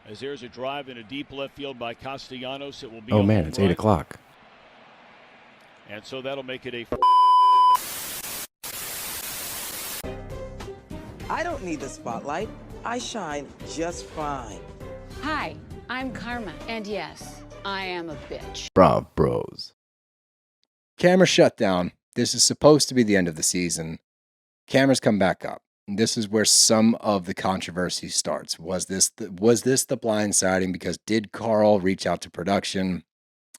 As there's a drive in a deep left field by Castellanos, it will be Oh a man, home it's run. 8 o'clock. And so that'll make it a... I don't need the spotlight. I shine just fine. Hi, I'm Karma, and yes, I am a bitch. Bruh, bros. Camera shut down. This is supposed to be the end of the season. Cameras come back up. This is where some of the controversy starts. Was this the blindsiding? Because did Carl reach out to production?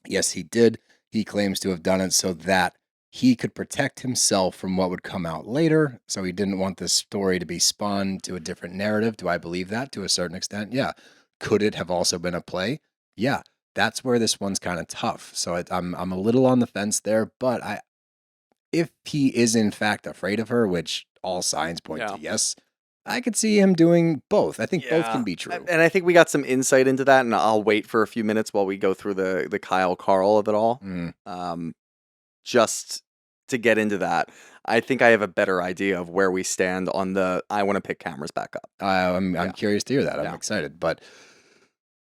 Yes, he did. He claims to have done it so that he could protect himself from what would come out later. So he didn't want this story to be spun to a different narrative. Do I believe that to a certain extent? Yeah. Could it have also been a play? Yeah. That's where this one's kind of tough. So I'm a little on the fence there, but if he is in fact afraid of her, which all signs point to yes, I could see him doing both. I think both can be true. And I think we got some insight into that, and I'll wait for a few minutes while we go through the Kyle Carl of it all. Just to get into that, I think I have a better idea of where we stand on the I want to pick cameras back up. I'm curious to hear that. I'm excited. But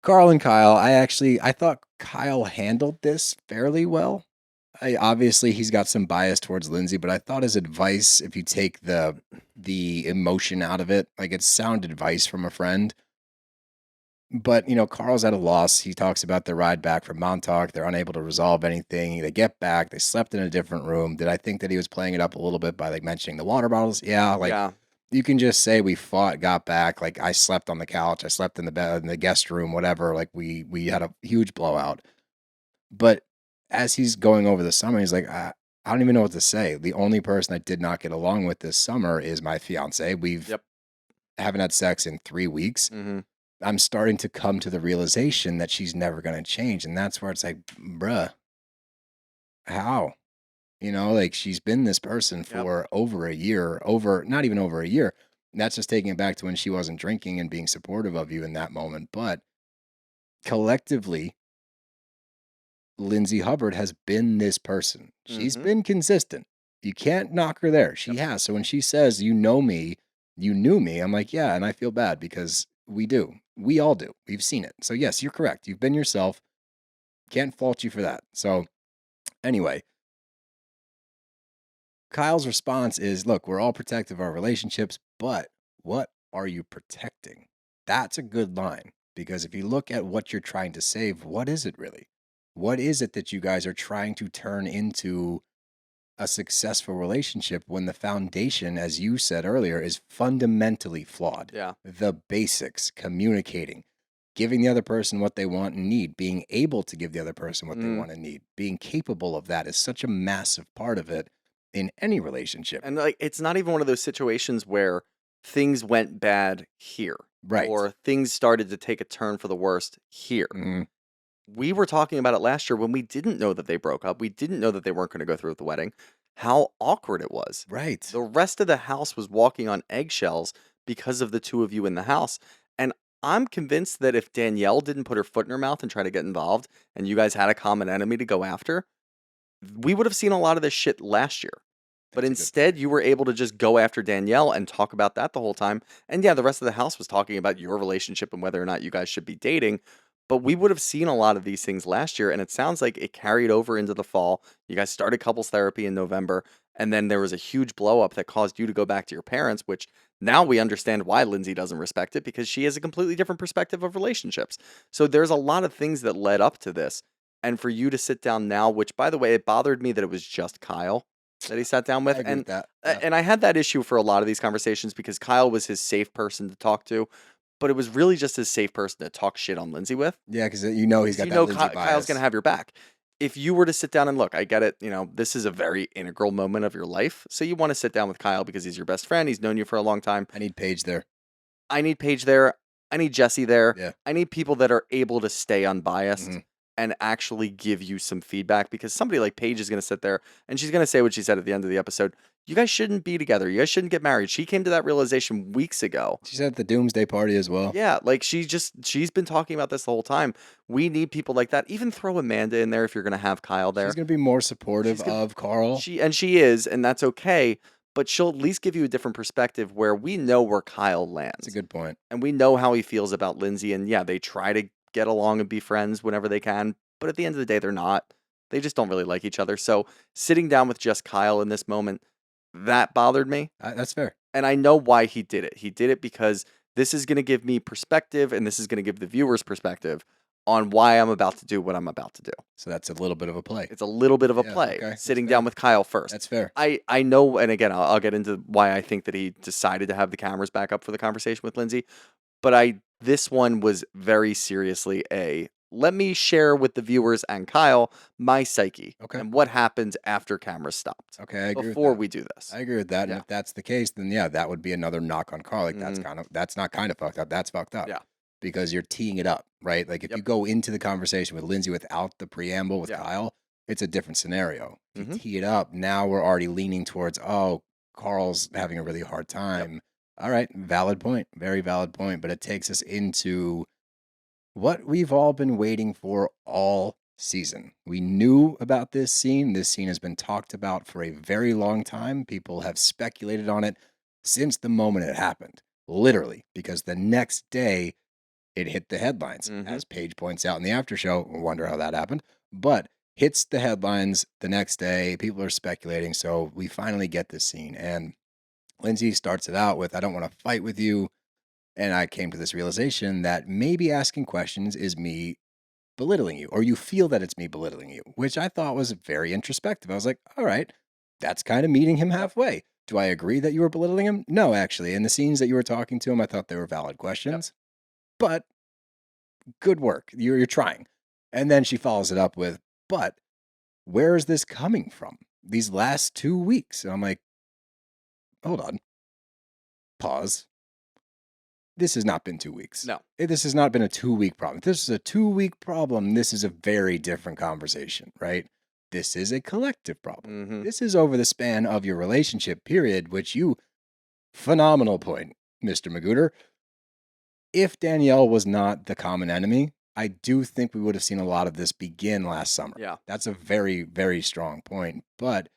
Carl and Kyle, I thought Kyle handled this fairly well. Obviously, he's got some bias towards Lindsay, but I thought his advice, if you take the emotion out of it, like it's sound advice from a friend. But, Carl's at a loss. He talks about the ride back from Montauk. They're unable to resolve anything. They get back. They slept in a different room. Did I think that he was playing it up a little bit by mentioning the water bottles? Yeah, you can just say we fought, got back. Like I slept on the couch. I slept in the bed, in the guest room, whatever. Like we had a huge blowout. But as he's going over the summer, he's like, I don't even know what to say. The only person I did not get along with this summer is my fiance. Haven't had sex in 3 weeks. Mm-hmm. I'm starting to come to the realization that she's never going to change. And that's where it's like, bruh, how? She's been this person for over a year, not even over a year. And that's just taking it back to when she wasn't drinking and being supportive of you in that moment. But collectively, Lindsay Hubbard has been this person. She's been consistent. You can't knock her there. She has. So when she says, you know me, you knew me, I'm like, yeah, and I feel bad because we do. We all do. We've seen it. So yes, you're correct. You've been yourself. Can't fault you for that. So anyway, Kyle's response is, look, we're all protective of our relationships, but what are you protecting? That's a good line because if you look at what you're trying to save, what is it really? What is it that you guys are trying to turn into a successful relationship when the foundation, as you said earlier, is fundamentally flawed? Yeah. The basics, communicating, giving the other person what they want and need, being able to give the other person what they want and need, being capable of that is such a massive part of it in any relationship. And it's not even one of those situations where things went bad here. Right. Or things started to take a turn for the worst here. Mm-hmm. We were talking about it last year when we didn't know that they broke up. We didn't know that they weren't going to go through with the wedding. How awkward it was. Right. The rest of the house was walking on eggshells because of the two of you in the house. And I'm convinced that if Danielle didn't put her foot in her mouth and try to get involved, and you guys had a common enemy to go after, we would have seen a lot of this shit last year. But instead, you were able to just go after Danielle and talk about that the whole time. And yeah, the rest of the house was talking about your relationship and whether or not you guys should be dating. But we would have seen a lot of these things last year, and it sounds like it carried over into the fall. You guys started couples therapy in November, and then there was a huge blow up that caused you to go back to your parents, which now we understand why Lindsay doesn't respect it, because she has a completely different perspective of relationships. So there's a lot of things that led up to this. And for you to sit down now, which, by the way, it bothered me that it was just Kyle that he sat down with. I agree with that. And I had that issue for a lot of these conversations because Kyle was his safe person to talk to. But it was really just his safe person to talk shit on Lindsay with. Yeah, because he's got that Lindsay bias. Kyle's going to have your back. If you were to sit down and look, I get it, this is a very integral moment of your life. So you want to sit down with Kyle because he's your best friend. He's known you for a long time. I need Paige there. I need Paige there. I need Jesse there. Yeah. I need people that are able to stay unbiased and actually give you some feedback, because somebody like Paige is going to sit there and she's going to say what she said at the end of the episode. You guys shouldn't be together. You guys shouldn't get married. She came to that realization weeks ago. She's at the doomsday party as well. Yeah, she's been talking about this the whole time. We need people like that. Even throw Amanda in there if you're going to have Kyle there. She's going to be more supportive of Carl. She is, and that's okay. but she'll at least give you a different perspective where we know where Kyle lands. That's a good point. And we know how he feels about Lindsay. And yeah, they try to get along and be friends whenever they can. But at the end of the day, they're not. They just don't really like each other. So sitting down with just Kyle in this moment, that bothered me. That's fair. And I know why he did it. He did it because this is going to give me perspective, and this is going to give the viewers perspective on why I'm about to do what I'm about to do. So that's a little bit of a play. It's a little bit of a Yeah, play, okay. sitting That's fair. down with Kyle first. That's fair. I know, and again, I'll get into why I think that he decided to have the cameras back up for the conversation with Lindsay. But this one was very seriously let me share with the viewers and Kyle my psyche and what happens after cameras stopped. Okay, I agree before with that. we do this. I agree with that. Yeah. And if that's the case, then yeah, that would be another knock on Carl. Like that's not kind of fucked up. That's fucked up. Yeah. Because you're teeing it up, right? Like if you go into the conversation with Lindsay without the preamble with Kyle, it's a different scenario. If you tee it up, now we're already leaning towards, oh, Carl's having a really hard time. All right, valid point. Very valid point. But it takes us into what we've all been waiting for all season. We knew about this scene. This scene has been talked about for a very long time. People have speculated on it since the moment it happened, literally, because the next day it hit the headlines. As Paige points out in the after show, I wonder how that happened, but hits the headlines the next day. People are speculating. So we finally get this scene. And Lindsay starts it out with, I don't want to fight with you. And I came to this realization that maybe asking questions is me belittling you, or you feel that it's me belittling you, which I thought was very introspective. I was like, all right, that's kind of meeting him halfway. Do I agree that you were belittling him? No, actually. In the scenes that you were talking to him, I thought they were valid questions. But good work. You're trying. And then she follows it up with, but where is this coming from? These last 2 weeks. And I'm like, hold on. Pause. This has not been 2 weeks. No. This has not been a 2-week problem. If this is a 2-week problem, this is a very different conversation, right? This is a collective problem. This is over the span of your relationship period, which phenomenal point, Mr. Magooter. If Danielle was not the common enemy, I do think we would have seen a lot of this begin last summer. Yeah. That's a very, very strong point. But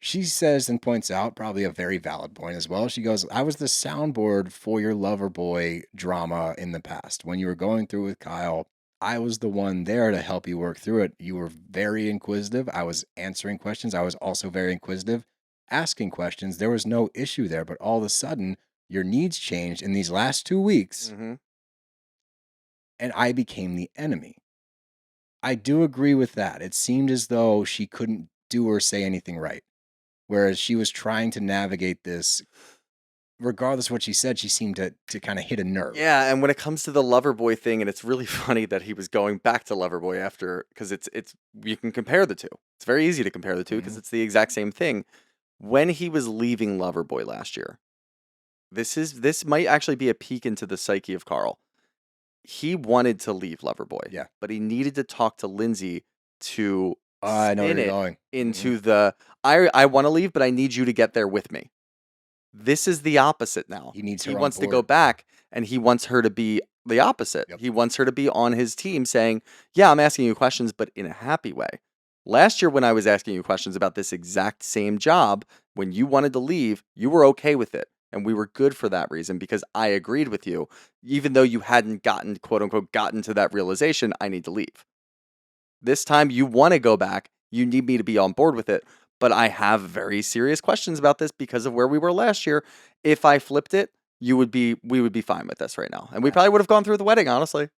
she says and points out probably a very valid point as well. She goes, I was the soundboard for your lover boy drama in the past. When you were going through with Kyle, I was the one there to help you work through it. You were very inquisitive. I was answering questions. I was also very inquisitive, asking questions. There was no issue there. But all of a sudden, your needs changed in these last 2 weeks. And I became the enemy. I do agree with that. It seemed as though she couldn't do or say anything right. Whereas she was trying to navigate this, regardless of what she said, she seemed to kind of hit a nerve. Yeah, and when it comes to the Loverboy thing, and it's really funny that he was going back to Loverboy after, because it's you can compare the two. It's very easy to compare the two because it's the exact same thing. When he was leaving Loverboy last year, this might actually be a peek into the psyche of Carl. He wanted to leave Loverboy, but he needed to talk to Lindsay to I know where spin you're it going. into I want to leave, but I need you to get there with me. This is the opposite now. He wants to go back, and he wants her to be the opposite. Yep. He wants her to be on his team saying, yeah, I'm asking you questions, but in a happy way. Last year when I was asking you questions about this exact same job, when you wanted to leave, you were okay with it. And we were good for that reason because I agreed with you, even though you hadn't gotten, quote unquote, gotten to that realization, I need to leave. This time you want to go back. You need me to be on board with it. But I have very serious questions about this because of where we were last year. If I flipped it, we would be fine with this right now. And we probably would have gone through the wedding, honestly.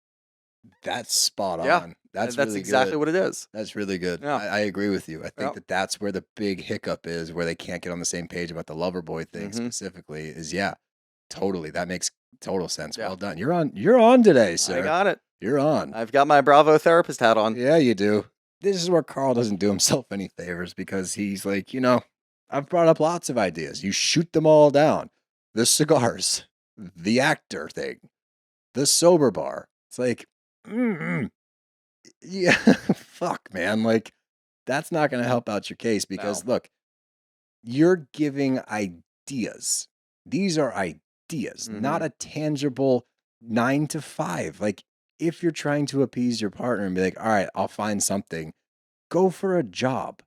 That's spot on. Yeah, That's that's really exactly good. what it is. That's really good. Yeah. I agree with you. I think Yeah. that's where the big hiccup is, where they can't get on the same page about the Loverboy thing specifically. Is totally. That makes total sense. Yeah. Well done. You're on today, sir. I got it. You're on. I've got my Bravo therapist hat on. Yeah, you do. This is where Carl doesn't do himself any favors because he's like, I've brought up lots of ideas. You shoot them all down. The cigars, the actor thing, the sober bar. It's like, yeah, fuck, man. Like, that's not going to help out your case because, look, you're giving ideas. These are ideas, not a tangible 9 to 5. Like, if you're trying to appease your partner and be like, all right, I'll find something, go for a job.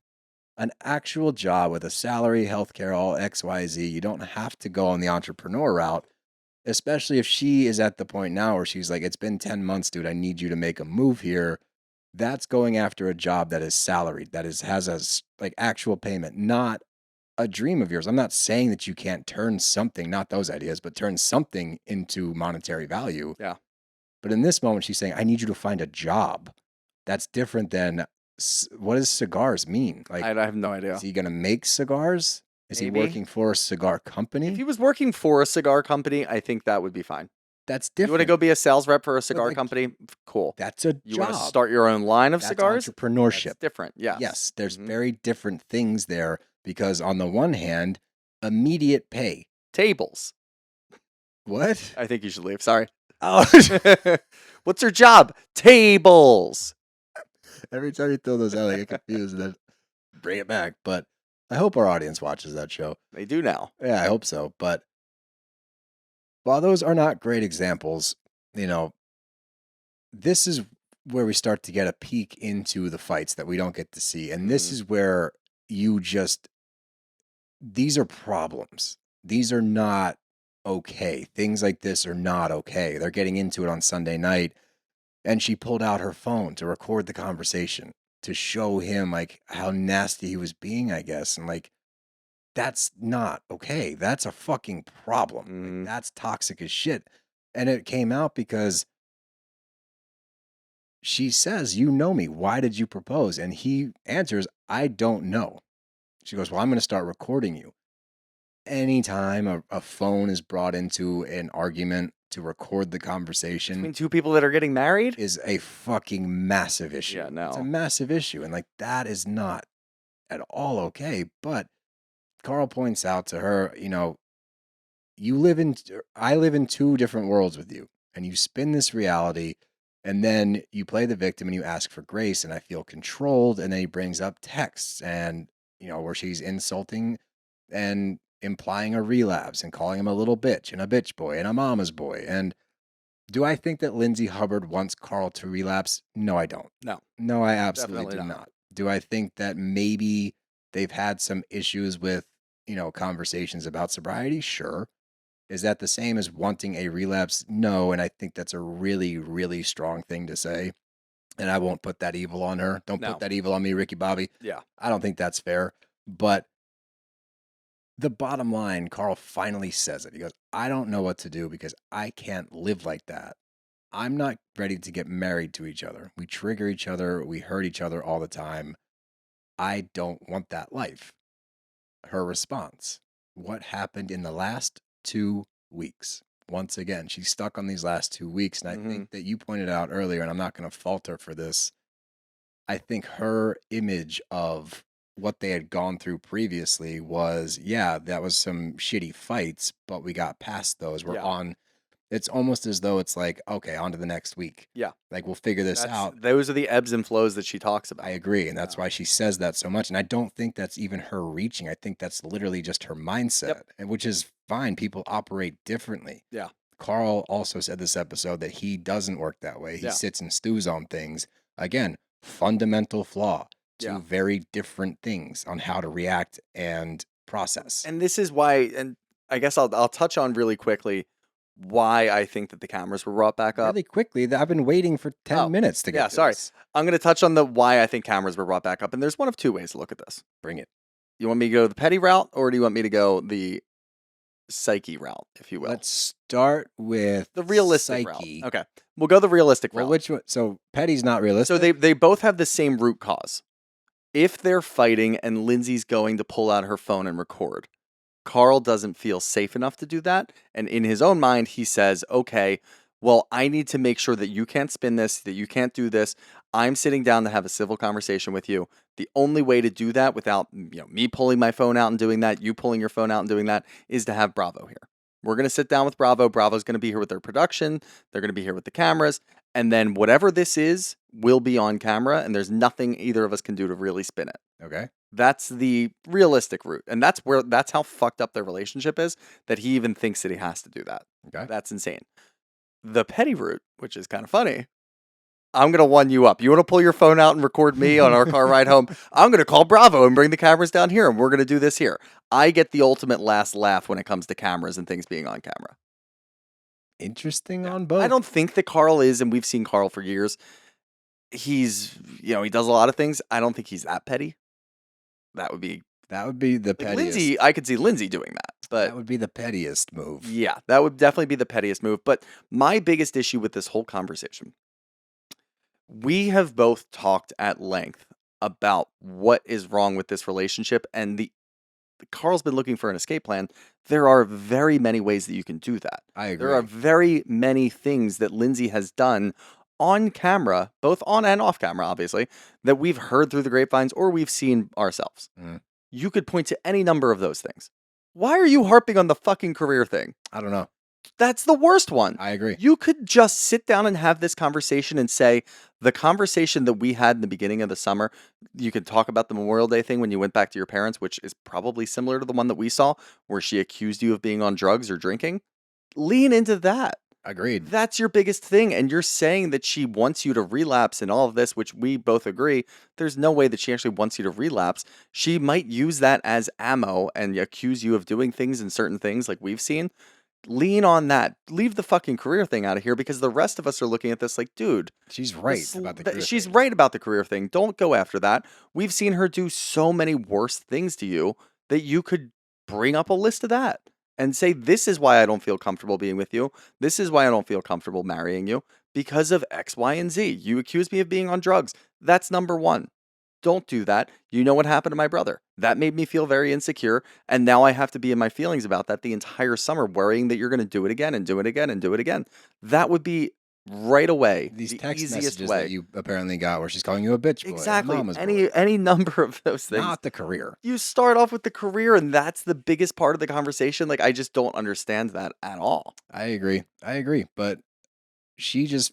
an actual job with a salary, healthcare, all XYZ. You don't have to go on the entrepreneur route, especially if she is at the point now where she's like, it's been 10 months, dude. I need you to make a move here. That's going after a job that is salaried, that has like actual payment, not a dream of yours. I'm not saying that you can't turn something, not those ideas, but turn something into monetary value. Yeah. But in this moment, she's saying, I need you to find a job. That's different than what does cigars mean? Like, I have no idea. is he going to make cigars? Is Maybe. he working for a cigar company? If he was working for a cigar company, I think that would be fine. That's You different. want to go be a sales rep for a cigar like, company? Cool. That's a You job. want to start your own line of That's cigars? entrepreneurship. That's different. Yes. Yes, there's very different things there because on the one hand, immediate pay. Tables. What? I think you should leave. Sorry. Oh, What's your job? Tables. every time you throw those out, I get confused and then bring it back. But I hope our audience watches that show. They do now. Yeah, I hope so. But while those are not great examples, this is where we start to get a peek into the fights that we don't get to see. And this is where these are problems. These are not okay. Things like this are not okay. They're getting into it on Sunday night. And she pulled out her phone to record the conversation to show him like how nasty he was being, I guess. And like, that's not okay. That's a fucking problem. Like, that's toxic as shit. And it came out because she says, you know me. Why did you propose? And he answers, I don't know. She goes, well, I'm going to start recording you. Anytime a phone is brought into an argument to record the conversation Between two people that are getting married? is a fucking massive issue. Yeah, no. It's a massive issue. And like, that is not at all okay. But Carl points out to her, I live in two different worlds with you, and you spin this reality, and then you play the victim and you ask for grace, and I feel controlled. And then he brings up texts and, where she's insulting and implying a relapse and calling him a little bitch and a bitch boy and a mama's boy. And do I think that Lindsay Hubbard wants Carl to relapse? No, I don't. No, I absolutely Definitely do not. not. Do I think that maybe they've had some issues with, conversations about sobriety? Sure. Is that the same as wanting a relapse? No. And I think that's a really, really strong thing to say. And I won't put that evil on her. Don't No. put that evil on me, Ricky Bobby. Yeah. I don't think that's fair. But the bottom line, Carl finally says it. He goes, I don't know what to do because I can't live like that. I'm not ready to get married to each other. We trigger each other. We hurt each other all the time. I don't want that life. Her response, what happened in the last 2 weeks? Once again, she's stuck on these last 2 weeks. And I think that you pointed out earlier, and I'm not going to fault her for this. I think her image of what they had gone through previously was, yeah, that was some shitty fights, but we got past those. We're on. It's almost as though it's like, okay, on to the next week. Yeah. Like, we'll figure this out. Those are the ebbs and flows that she talks about. I agree. And that's why she says that so much. And I don't think that's even her reaching. I think that's literally just her mindset, and which is fine. People operate differently. Yeah. Carl also said this episode that he doesn't work that way. He sits and stews on things. Again, fundamental flaw. Two very different things on how to react and process. And this is why, and I guess I'll touch on really quickly why I think that the cameras were brought back up. Really quickly, I've been waiting for 10 minutes to get to this. I'm going to touch on the why I think cameras were brought back up. And there's one of two ways to look at this. Bring it. You want me to go the petty route, or do you want me to go the psyche route, if you will? Let's start with the realistic psyche. route. Okay. We'll go the realistic route. Which one? So petty's not realistic? So they both have the same root cause. If they're fighting and Lindsay's going to pull out her phone and record, Carl doesn't feel safe enough to do that. And in his own mind, he says, okay, well, I need to make sure that you can't spin this, that you can't do this. I'm sitting down to have a civil conversation with you. The only way to do that without me pulling my phone out and doing that, you pulling your phone out and doing that, is to have Bravo here. We're going to sit down with Bravo. Bravo's going to be here with their production. They're going to be here with the cameras. And then whatever this is will be on camera. And there's nothing either of us can do to really spin it. Okay. That's the realistic route. And that's how fucked up their relationship is, that he even thinks that he has to do that. Okay. That's insane. The petty route, which is kind of funny, I'm going to one you up. You want to pull your phone out and record me on our car ride home? I'm going to call Bravo and bring the cameras down here, and we're going to do this here. I get the ultimate last laugh when it comes to cameras and things being on camera. Interesting on both. I don't think that Carl is, and we've seen Carl for years. He's, he does a lot of things. I don't think he's that petty. That would be the pettiest. Lindsay, I could see Lindsay doing that. But that would be the pettiest move. Yeah, that would definitely be the pettiest move. But my biggest issue with this whole conversation, we have both talked at length about what is wrong with this relationship, and Carl's been looking for an escape plan. There are very many ways that you can do that. I agree. There are very many things that Lindsay has done on camera, both on and off camera, obviously, that we've heard through the grapevines or we've seen ourselves. You could point to any number of those things. Why are you harping on the fucking career thing? I don't know. That's the worst one. I agree. You could just sit down and have this conversation and say, the conversation that we had in the beginning of the summer, you could talk about the Memorial Day thing when you went back to your parents, which is probably similar to the one that we saw, where she accused you of being on drugs or drinking. Lean into that. Agreed. That's your biggest thing. And you're saying that she wants you to relapse and all of this, which we both agree. There's no way that she actually wants you to relapse. She might use that as ammo and accuse you of doing things and certain things like we've seen. Lean on that. Leave the fucking career thing out of here, because the rest of us are looking at this like, dude, she's right about the career she's thing. right about the career thing. Don't go after that. We've seen her do so many worse things to you that you could bring up a list of that and say, this is why I don't feel comfortable being with you. This is why I don't feel comfortable marrying you, because of X, Y, and Z. You accused me of being on drugs. That's number one. Don't do that. You know what happened to my brother. That made me feel very insecure, and now I have to be in my feelings about that the entire summer, worrying that you're going to do it again and do it again and do it again. That would be right away These the text easiest messages way. that you apparently got where she's calling you a bitch boy. Exactly. Mama's boy. Any number of those things. Not the career. You start off with the career, and that's the biggest part of the conversation. Like, I just don't understand that at all. I agree. But she just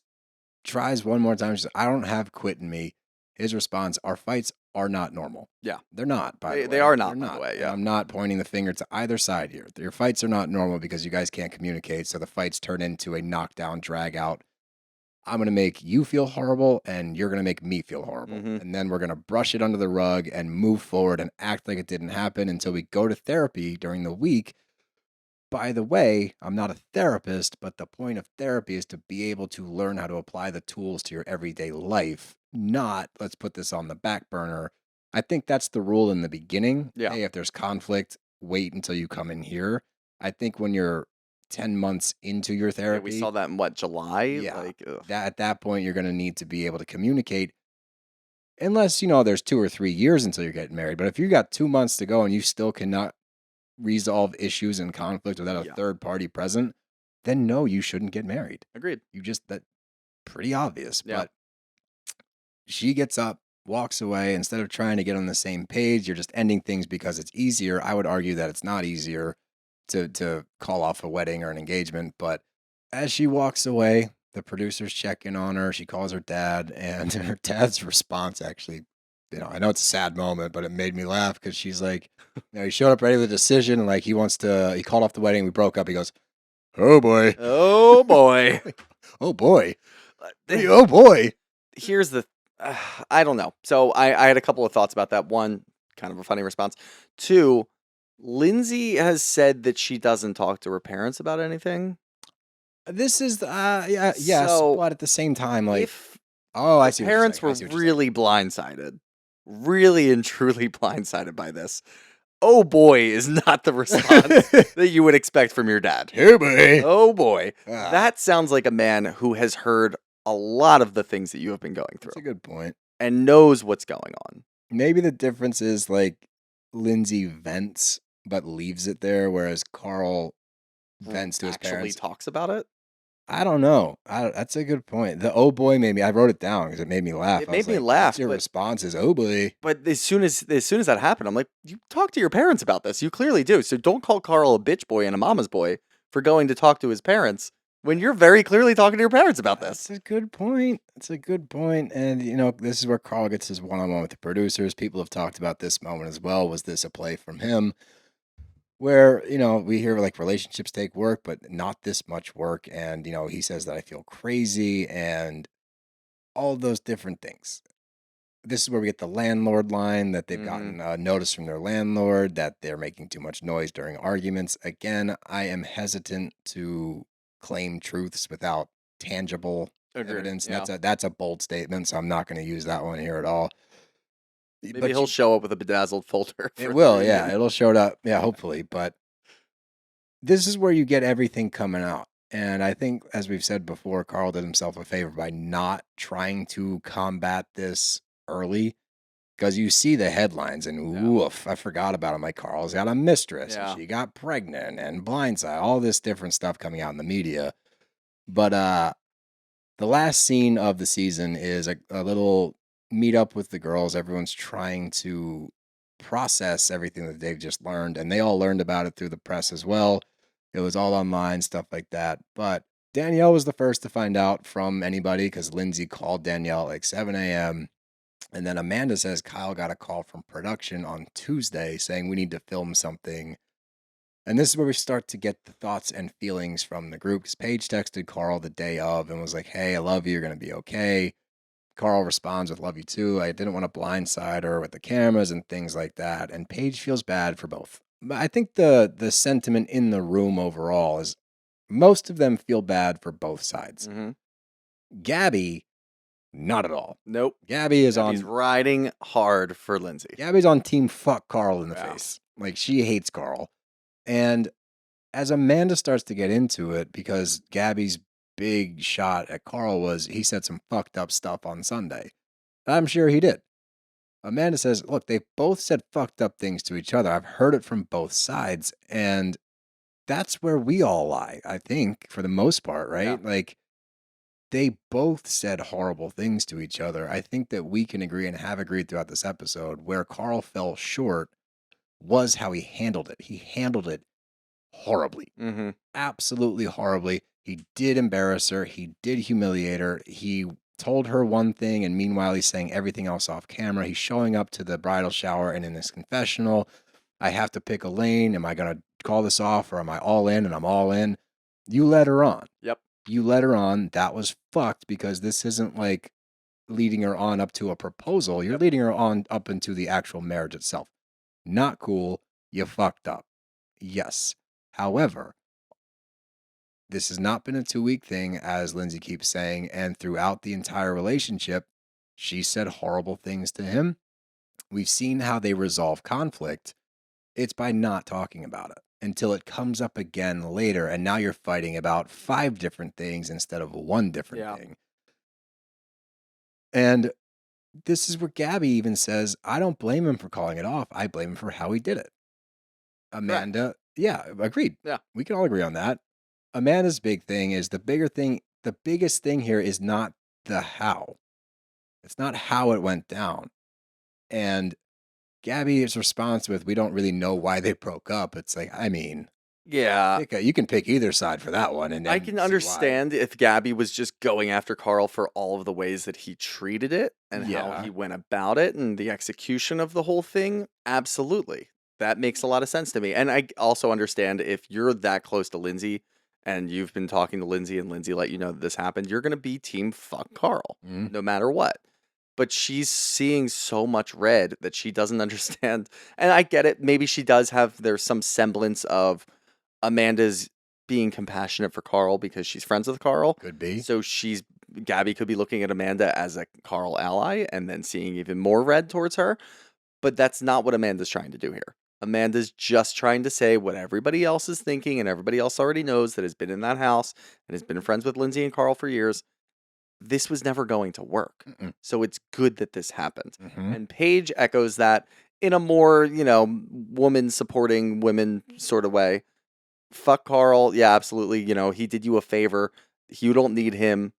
tries one more time. She's like, I don't have quit in me. His response, our fights are not normal. Yeah. They're not, by the way. They are not, They're by the way, And yeah. I'm not pointing the finger to either side here. Your fights are not normal because you guys can't communicate, so the fights turn into a knockdown, drag out. I'm going to make you feel horrible, and you're going to make me feel horrible. And then we're going to brush it under the rug and move forward and act like it didn't happen until we go to therapy during the week. By the way, I'm not a therapist, but the point of therapy is to be able to learn how to apply the tools to your everyday life, not let's put this on the back burner. I think that's the rule in the beginning. Yeah. Hey, if there's conflict, wait until you come in here. I think when you're 10 months into your Yeah, therapy, we saw that in what, July? Yeah. Like, ugh. at that point, you're going to need to be able to communicate. Unless, there's 2 or 3 years until you're getting married. But if you got 2 months to go and you still cannot resolve issues and conflict without a third party present, then no, you shouldn't get married. Agreed. That's pretty obvious. Yeah. But she gets up, walks away. Instead of trying to get on the same page, you're just ending things because it's easier. I would argue that it's not easier to call off a wedding or an engagement. But as she walks away, the producers check in on her. She calls her dad, and her dad's response actually, I know it's a sad moment, but it made me laugh because she's like, he showed up ready with a decision, and like he called off the wedding. We broke up. He goes, oh boy. Oh boy. Oh boy. Oh boy. Here's the, I don't know. So I had a couple of thoughts about that. One, kind of a funny response. Two, Lindsay has said that she doesn't talk to her parents about anything. This is, yes, So, but at the same time, like, if I see what you're parents saying. I were see what you're really blindsided, really and truly blindsided by this, oh boy is not the response that you would expect from your dad. saying. Oh boy. Oh boy. Ah, That sounds like a man who has heard a lot of the things that you have been going that's a through good point. and knows what's going on. Maybe the difference is like Lindsay vents but leaves it there, whereas Carl vents to his Actually parents. talks about it. I don't know. That's a good point. The oh boy made me. I wrote it down because it made me laugh. It I made was me like, laugh, What's your but- response is oh boy. But as soon as that happened, I'm like, you talk to your parents about this. You clearly do. So don't call Carl a bitch boy and a mama's boy for going to talk to his parents when you're very clearly talking to your parents about this. That's a good point. It's a good point. And this is where Carl gets his one-on-one with the producers. People have talked about this moment as well. Was this a play from him? Where, we hear like relationships take work, but not this much work. And, he says that I feel crazy. And all those different things. This is where we get the landlord line that they've gotten a notice from their landlord that they're making too much noise during arguments. Again, I am hesitant to claim truths without tangible evidence. Yeah. That's a bold statement, so I'm not going to use that one here at all. Maybe he'll show up with a bedazzled folder. It will, yeah. It'll show up, yeah, hopefully. But this is where you get everything coming out. And I think, as we've said before, Carl did himself a favor by not trying to combat this early, because you see the headlines and woof, I forgot about it. Like, Carl's got a mistress, and she got pregnant, and blindside, all this different stuff coming out in the media. But the last scene of the season is a little meet up with the girls. Everyone's trying to process everything that they've just learned, and they all learned about it through the press as well. It was all online, stuff like that. But Danielle was the first to find out from anybody, because Lindsay called Danielle at like 7 a.m. And then Amanda says Kyle got a call from production on Tuesday saying we need to film something. And this is where we start to get the thoughts and feelings from the group, because Paige texted Carl the day of and was like, hey, I love you. You're going to be okay. Carl responds with, love you too. I didn't want to blindside her with the cameras and things like that. And Paige feels bad for both. But I think the sentiment in the room overall is most of them feel bad for both sides. Mm-hmm. Gabby, not at all. Nope. Gabby's riding hard for Lindsay. Gabby's on team fuck Carl in the face. Like, she hates Carl. And as Amanda starts to get into it, because Gabby's big shot at Carl was he said some fucked up stuff on Sunday. I'm sure he did. Amanda says, look, they both said fucked up things to each other. I've heard it from both sides. And that's where we all lie, I think, for the most part, right? Yeah. Like, they both said horrible things to each other. I think that we can agree and have agreed throughout this episode where Carl fell short was how he handled it. He handled it horribly. Mm-hmm. Absolutely horribly. He did embarrass her. He did humiliate her. He told her one thing, and meanwhile he's saying everything else off camera. He's showing up to the bridal shower and in this confessional, I have to pick a lane. Am I going to call this off, or am I all in? And I'm all in. You led her on. Yep. You led her on. That was fucked, because this isn't like leading her on up to a proposal. You're leading her on up into the actual marriage itself. Not cool. You fucked up. Yes. However, this has not been a 2-week thing, as Lindsay keeps saying, and throughout the entire relationship, she said horrible things to him. We've seen how they resolve conflict. It's by not talking about it until it comes up again later, and now you're fighting about 5 different things instead of one different thing. And this is where Gabby even says, I don't blame him for calling it off. I blame him for how he did it. Amanda, yeah, agreed. Yeah. We can all agree on that. Amanda's big thing is the biggest thing here is not the how. It's not how it went down. And Gabby's response with, we don't really know why they broke up. It's like, I mean, yeah, you can pick either side for that one. And I can understand if Gabby was just going after Carl for all of the ways that he treated it and how he went about it and the execution of the whole thing. Absolutely. That makes a lot of sense to me. And I also understand if you're that close to Lindsay and you've been talking to Lindsay and Lindsay let you know that this happened, you're going to be team fuck Carl, no matter what. But she's seeing so much red that she doesn't understand. And I get it. Maybe she does there's some semblance of Amanda's being compassionate for Carl because she's friends with Carl. Could be. So Gabby could be looking at Amanda as a Carl ally and then seeing even more red towards her. But that's not what Amanda's trying to do here. Amanda's just trying to say what everybody else is thinking and everybody else already knows that has been in that house and has been friends with Lindsay and Carl for years. This was never going to work. So it's good that this happened. And Paige echoes that in a more, woman supporting women sort of way. Fuck Carl. Yeah, absolutely. He did you a favor. You don't need him.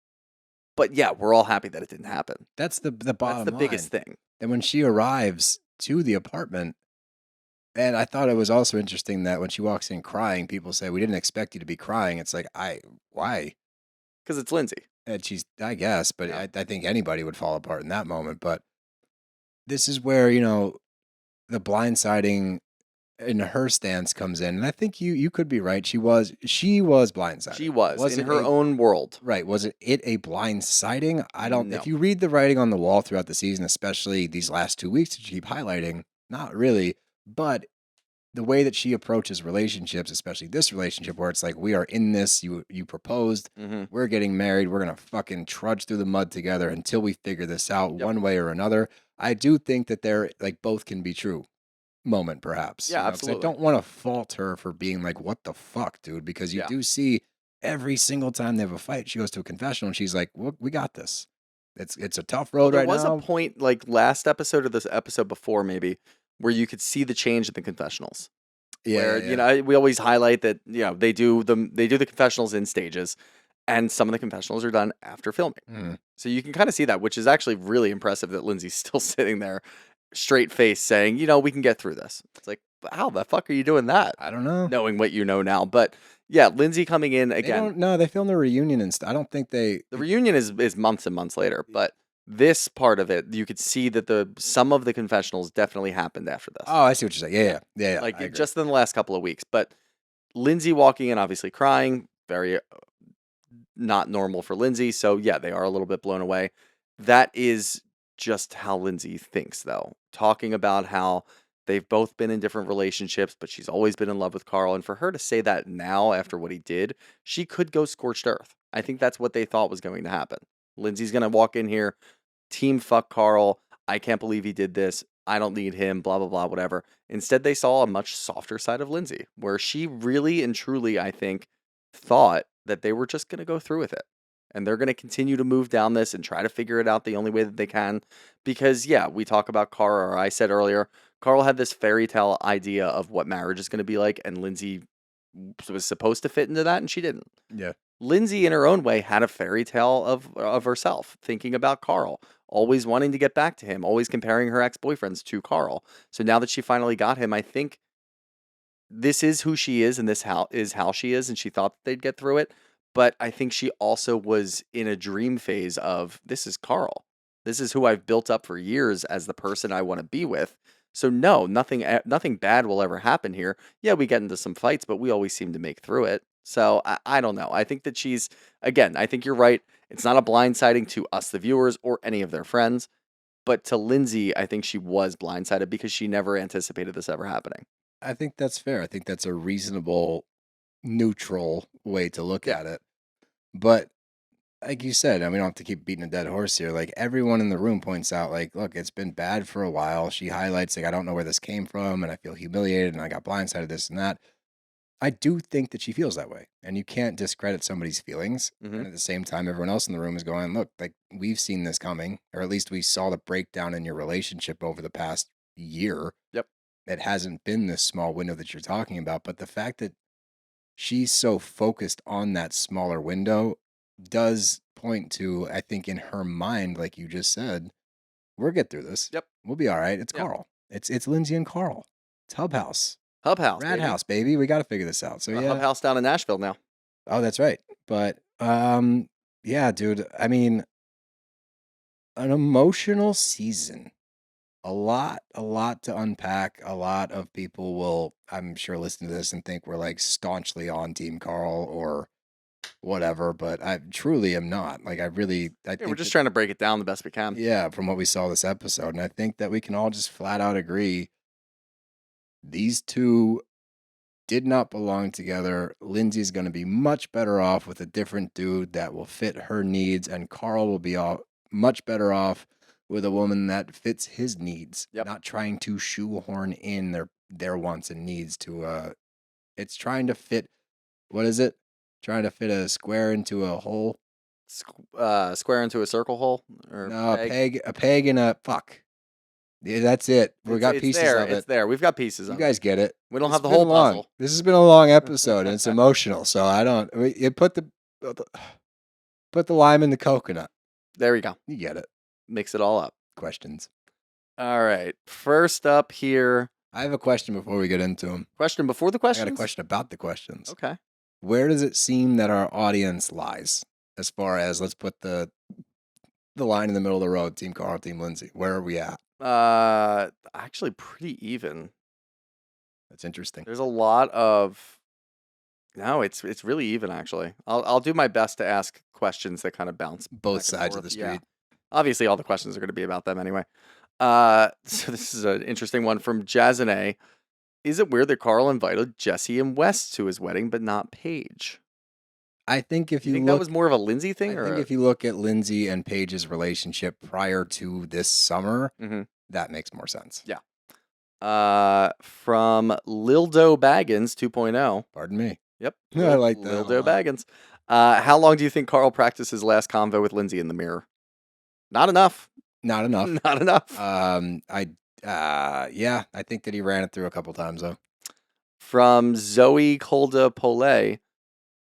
But yeah, we're all happy that it didn't happen. That's the bottom line. That's the biggest thing. And when she arrives to the apartment, and I thought it was also interesting that when she walks in crying, people say, we didn't expect you to be crying. It's like, why? Because it's Lindsay. And I guess, but yeah. I think anybody would fall apart in that moment. But this is where, the blindsiding in her stance comes in, and I think you could be right. She was blindsided. She was Was in it her a own world. right? Was it a blindsiding? I don't. No. If you read the writing on the wall throughout the season, especially these last 2 weeks that you keep highlighting, not really. But the way that she approaches relationships, especially this relationship, where it's like we are in this. You proposed. Mm-hmm. We're getting married. We're gonna fucking trudge through the mud together until we figure this out one way or another. I do think that they're like both can be true. Moment, perhaps. Yeah, 'Cause absolutely. I don't want to fault her for being like, "What the fuck, dude?" Because you do see every single time they have a fight, she goes to a confessional and she's like, "Well, we got this. It's a tough road There right was now." a point like last episode or this episode before maybe where you could see the change in the confessionals. Where Yeah. you know we always highlight that they do the confessionals in stages, and some of the confessionals are done after filming. Mhm. So you can kind of see that, which is actually really impressive that Lindsay's still sitting there, straight face, saying, we can get through this. It's like, how the fuck are you doing that? I don't know. Knowing what you know now, but yeah, Lindsay coming in They again. don't know. They filmed a reunion and stuff. I don't think they. The reunion is months and months later, but this part of it, you could see that some of the confessionals definitely happened after this. Oh, I see what you're saying. Yeah. Like I agree. just in the last couple of weeks. But Lindsay walking in, obviously crying, very not normal for Lindsay. So yeah, they are a little bit blown away. That is just how Lindsay thinks, though. Talking about how they've both been in different relationships, but she's always been in love with Carl. And for her to say that now after what he did, she could go scorched earth. I think that's what they thought was going to happen. Lindsay's going to walk in here, team fuck Carl. I can't believe he did this. I don't need him, blah, blah, blah, whatever. Instead, they saw a much softer side of Lindsay, where she really and truly, I think, thought that they were just going to go through with it. And they're going to continue to move down this and try to figure it out the only way that they can. Because, yeah, we talk about Carl, or I said earlier, Carl had this fairy tale idea of what marriage is going to be like, and Lindsay was supposed to fit into that, and she didn't. Yeah. Lindsay, in her own way, had a fairy tale of herself, thinking about Carl, always wanting to get back to him, always comparing her ex-boyfriends to Carl. So now that she finally got him, I think this is who she is, and this is how she is, and she thought that they'd get through it. But I think she also was in a dream phase of, this is Carl. This is who I've built up for years as the person I want to be with. So no, nothing bad will ever happen here. Yeah, we get into some fights, but we always seem to make through it. So I don't know. I think that I think you're right. It's not a blindsiding to us, the viewers, or any of their friends. But to Lindsay, I think she was blindsided because she never anticipated this ever happening. I think that's fair. I think that's a reasonable, neutral way to look at it. But like you said, we don't have to keep beating a dead horse here. Like everyone in the room points out, like, look, it's been bad for a while. She highlights, like, I don't know where this came from, and I feel humiliated, and I got blindsided, this and that. I do think that she feels that way, and you can't discredit somebody's feelings. And at the same time, everyone else in the room is going, look, like we've seen this coming, or at least we saw the breakdown in your relationship over the past year. Yep. It hasn't been this small window that you're talking about, but the fact that she's so focused on that smaller window does point to, I think, in her mind, like you just said, we'll get through this. Yep. We'll be all right. It's Carl. It's Lindsay and Carl. It's Hub House. Hub House. Rad House, baby. We got to figure this out. So yeah. Hub House down in Nashville now. Oh, that's right. But yeah, dude. I mean, an emotional season. A lot to unpack. A lot of people will, I'm sure, listen to this and think we're like staunchly on Team Carl or whatever, but I truly am not. Like, I think we're just trying to break it down the best we can. Yeah, from what we saw this episode. And I think that we can all just flat out agree these two did not belong together. Lindsay's going to be much better off with a different dude that will fit her needs, and Carl will be much better off with a woman that fits his needs, not trying to shoehorn in their wants and needs to it's trying to fit, what is it? Trying to fit a square into a hole? Square into a circle hole? Or no, peg? a peg and a fuck. Yeah, that's it. We got pieces of it. It's there. We've got pieces of it. You guys get it. We don't have the whole long. puzzle. This has been a long episode, and it's emotional, so I don't... It put the lime in the coconut. There we go. You get it. Mix it all up. Questions. All right. First up here... I have a question before we get into them. Question before the questions? I got a question about the questions. Okay. Where does it seem that our audience lies as far as, let's put the line in the middle of the road, Team Carl, Team Lindsay? Where are we at? Actually pretty even. That's interesting. There's a lot of no, it's really even actually. I'll do my best to ask questions that kind of bounce Both back and sides of forth. the Yeah. street. Obviously, all the questions are going to be about them anyway. So this is an interesting one from Jazane. Is it weird that Carl invited Jesse and Wes to his wedding, but not Paige? I think if You you think look, that was more of a Lindsay thing, I or think if you look at Lindsay and Paige's relationship prior to this summer, Mhm. that makes more sense. Yeah. From Lildo Baggins 2.0. Pardon me. Yep. I like that a Lildo lot. Baggins. How long do you think Carl practiced his last convo with Lindsay in the mirror? Not enough. Not enough. Not enough. Yeah, I think that he ran it through a couple times though. From Zoe Kolda Pole.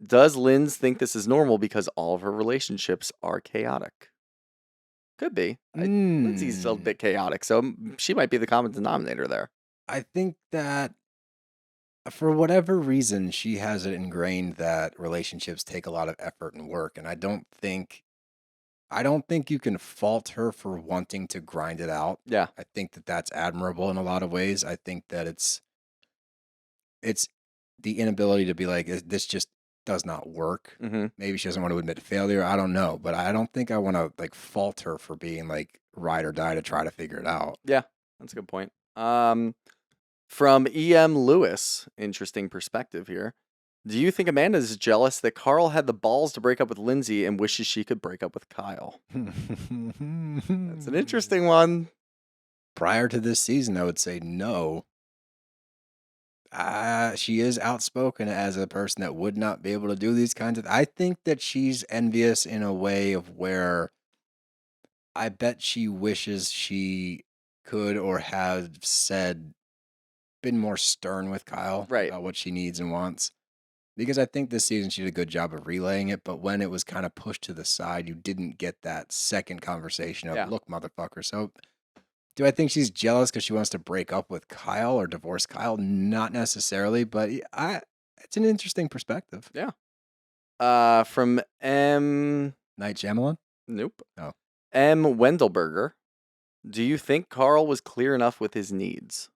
Does Linz think this is normal because all of her relationships are chaotic? Could be. Lindsay's a bit chaotic, so she might be the common denominator there. I think that for whatever reason, she has it ingrained that relationships take a lot of effort and work, and I don't think you can fault her for wanting to grind it out. Yeah. I think that that's admirable in a lot of ways. I think that it's the inability to be like, this just does not work. Mm-hmm. Maybe she doesn't want to admit failure. I don't know, but I don't think I want to like fault her for being like ride or die to try to figure it out. Yeah, that's a good point. From E.M. Lewis, interesting perspective here. Do you think Amanda is jealous that Carl had the balls to break up with Lindsay and wishes she could break up with Kyle? That's an interesting one. Prior to this season, I would say no. She is outspoken as a person that would not be able to do these kinds of. I think that she's envious in a way of where I bet she wishes she could or had been more stern with Kyle Right. about what she needs and wants. Because I think this season she did a good job of relaying it, but when it was kind of pushed to the side, you didn't get that second conversation of, look, motherfucker. So do I think she's jealous because she wants to break up with Kyle or divorce Kyle? Not necessarily, but it's an interesting perspective. Yeah. From M. Night Shyamalan? Nope. Oh. M. Wendelberger. Do you think Carl was clear enough with his needs?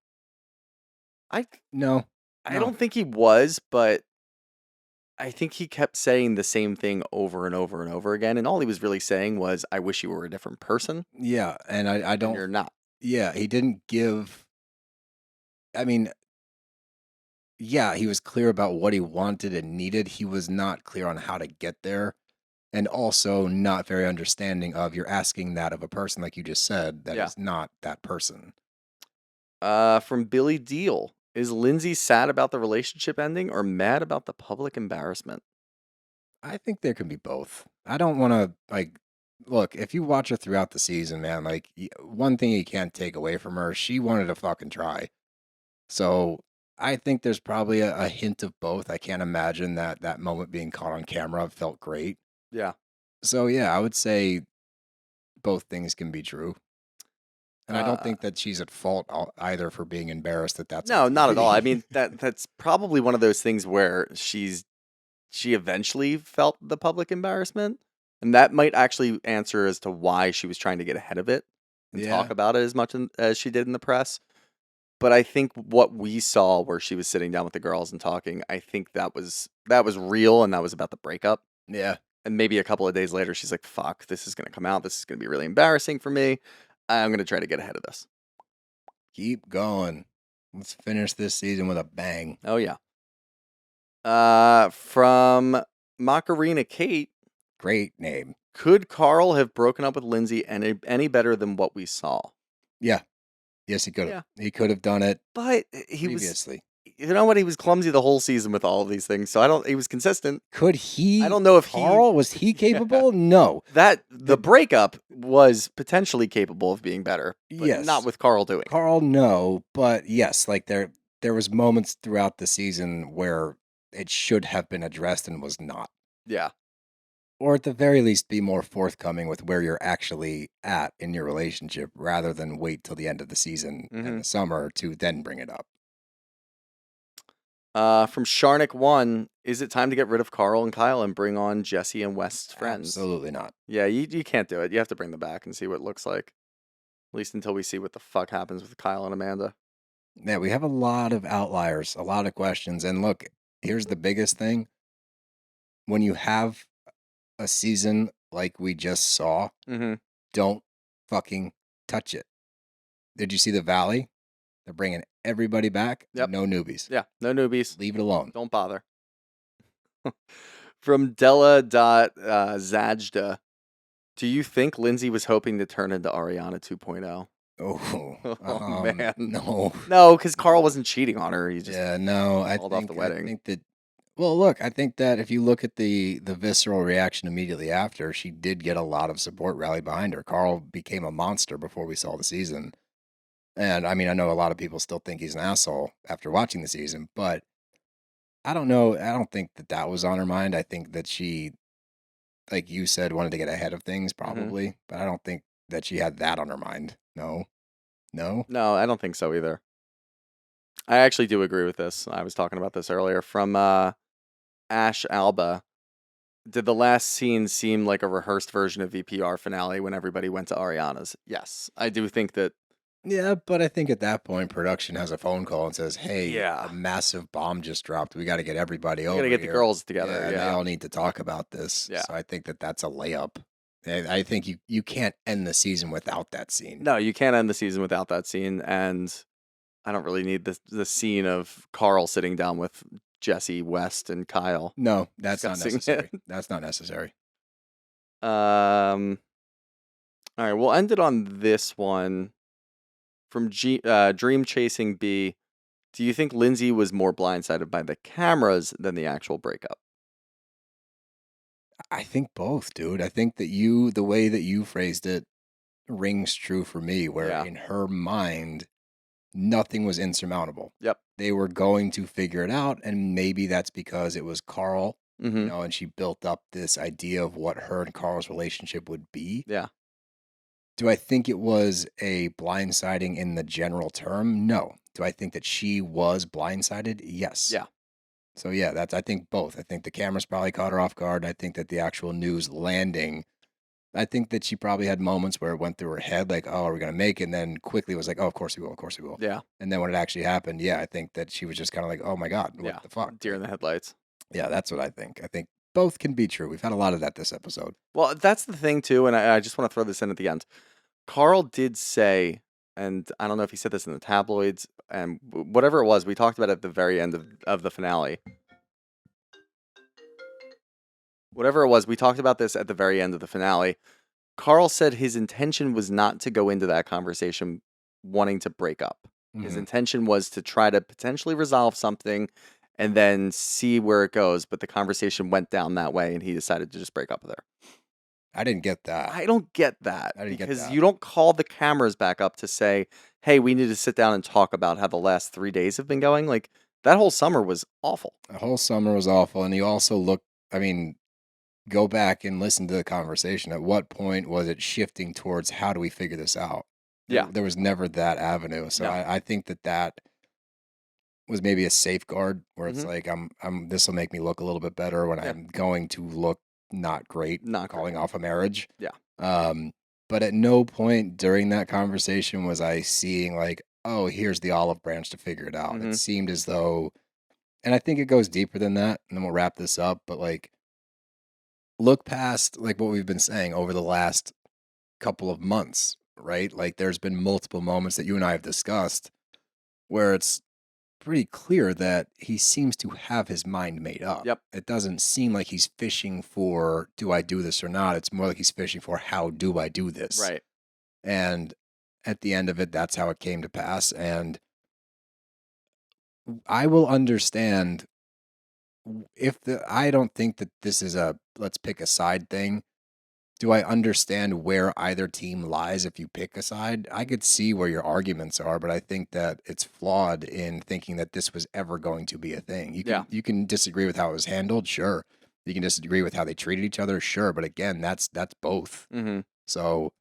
No. I don't think he was, but I think he kept saying the same thing over and over and over again. And all he was really saying was, I wish you were a different person. Yeah. And I don't. And you're not. Yeah. He didn't give. I mean, yeah, he was clear about what he wanted and needed. He was not clear on how to get there. And also not very understanding of you're asking that of a person, like you just said, that is not that person. From Billy Deal. Is Lindsay sad about the relationship ending or mad about the public embarrassment? I think there can be both. I don't want to, look, if you watch her throughout the season, man, one thing you can't take away from her, she wanted to fucking try. So I think there's probably a hint of both. I can't imagine that moment being caught on camera felt great. Yeah. So, yeah, I would say both things can be true. And I don't think that she's at fault either for being embarrassed that's... No, not at all. I mean, that's probably one of those things where she eventually felt the public embarrassment. And that might actually answer as to why she was trying to get ahead of it and talk about it as much as she did in the press. But I think what we saw where she was sitting down with the girls and talking, I think that was real, and that was about the breakup. Yeah. And maybe a couple of days later, she's like, fuck, this is going to come out. This is going to be really embarrassing for me. I'm going to try to get ahead of this. Keep going. Let's finish this season with a bang. Oh, yeah. From Macarena Kate. Great name. Could Carl have broken up with Lindsay any better than what we saw? Yeah. Yes, he could have. Yeah. He could have done it But previously. You know what? He was clumsy the whole season with all of these things, so he was consistent. Could he? I don't know if Carl, was he capable? No. The breakup was potentially capable of being better, but yes. not with Carl doing it. Carl, no, but yes, there was moments throughout the season where it should have been addressed and was not. Yeah. Or at the very least be more forthcoming with where you're actually at in your relationship rather than wait till the end of the season in the summer to then bring it up. From Sharnik 1, is it time to get rid of Carl and Kyle and bring on Jesse and West's friends? Absolutely not. Yeah, you can't do it. You have to bring them back and see what it looks like. At least until we see what the fuck happens with Kyle and Amanda. Yeah, we have a lot of outliers, a lot of questions. And look, here's the biggest thing. When you have a season like we just saw, Mm-hmm. don't fucking touch it. Did you see the Valley? They're bringing everybody back. Yep. No newbies. Yeah, no newbies. Leave it alone. Don't bother. From Della.Zajda, do you think Lindsay was hoping to turn into Ariana 2.0? Oh, Oh, man. no. No, because Carl wasn't cheating on her. He just Yeah, no. called off the I wedding. think that. Well, look, I think that if you look at the visceral reaction immediately after, she did get a lot of support rally behind her. Carl became a monster before we saw the season. And I mean, I know a lot of people still think he's an asshole after watching the season, but I don't know. I don't think that that was on her mind. I think that she, like you said, wanted to get ahead of things probably, but I don't think that she had that on her mind. No. No. No, I don't think so either. I actually do agree with this. I was talking about this earlier. From Ash Alba, did the last scene seem like a rehearsed version of VPR finale when everybody went to Ariana's? Yes, I do think that. Yeah, but I think at that point, production has a phone call and says, "Hey, Yeah. a massive bomb just dropped. We got to get everybody We over gotta get the here." girls together. Yeah, Yeah, they all need to talk about this. Yeah. So I think that that's a layup. I think you can't end the season without that scene. No, you can't end the season without that scene, and I don't really need the scene of Carl sitting down with Jesse, West, and Kyle. No, that's not Discussing necessary. it. That's not necessary. All right, we'll end it on this one from Dream Chasing B. Do you think Lindsay was more blindsided by the cameras than the actual breakup? I think both, dude. I think that the way that you phrased it rings true for me, where Yeah. in her mind, nothing was insurmountable. Yep. They were going to figure it out, and maybe that's because it was Carl, Mm-hmm. and she built up this idea of what her and Carl's relationship would be. Yeah. Do I think it was a blindsiding in the general term? No. Do I think that she was blindsided? Yes. Yeah. So yeah, I think both. I think the cameras probably caught her off guard. I think that the actual news landing, I think that she probably had moments where it went through her head, like, "Oh, are we gonna make it?" And then quickly was like, "Oh, of course we will. Of course we will." Yeah. And then when it actually happened, yeah, I think that she was just kind of like, "Oh my god, what Yeah. the fuck?" Deer in the headlights. Yeah, that's what I think. I think both can be true. We've had a lot of that this episode. Well, that's the thing too, and I just want to throw this in at the end. Carl did say, and I don't know if he said this in the tabloids, and whatever it was, we talked about it at the very end of the finale. Whatever it was, we talked about this at the very end of the finale. Carl said his intention was not to go into that conversation wanting to break up. His Mhm. intention was to try to potentially resolve something and then see where it goes, but the conversation went down that way and he decided to just break up with her. I didn't get that. I don't get that I didn't get because that. you don't call the cameras back up to say, "Hey, we need to sit down and talk about how the last 3 days have been going." Like that whole summer was awful. The whole summer was awful, and you also look. I mean, go back and listen to the conversation. At what point was it shifting towards how do we figure this out? Yeah. There was never that avenue. So No. I think that was maybe a safeguard where it's Mhm. like this will make me look a little bit better when Yeah. I'm going to look not great, Not calling great. off a marriage. Yeah. But at no point during that conversation was I seeing like, oh, here's the olive branch to figure it out. Mhm. It seemed as though, and I think it goes deeper than that, and then we'll wrap this up, but like look past like what we've been saying over the last couple of months, right? Like there's been multiple moments that you and I have discussed where it's pretty clear that he seems to have his mind made up. Yep. It doesn't seem like he's fishing for do I do this or not? It's more like he's fishing for how do I do this? Right. And at the end of it, that's how it came to pass. And I will understand I don't think that this is a let's pick a side thing. Do I understand where either team lies if you pick a side? I could see where your arguments are, but I think that it's flawed in thinking that this was ever going to be a thing. You can disagree with how it was handled, sure. You can disagree with how they treated each other, sure. But again, that's both. Mm-hmm. So,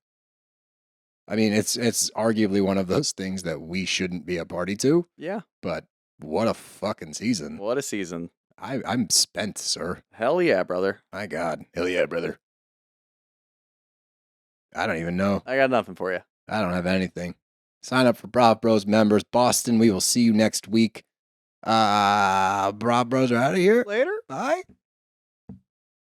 I mean, it's arguably one of those things that we shouldn't be a party to. Yeah. But what a fucking season! What a season. I'm spent, sir. Hell yeah, brother. My God, hell yeah, brother. I don't even know. I got nothing for you. I don't have anything. Sign up for Brav Bros members. Boston, we will see you next week. Brav Bros are out of here. Later. Bye.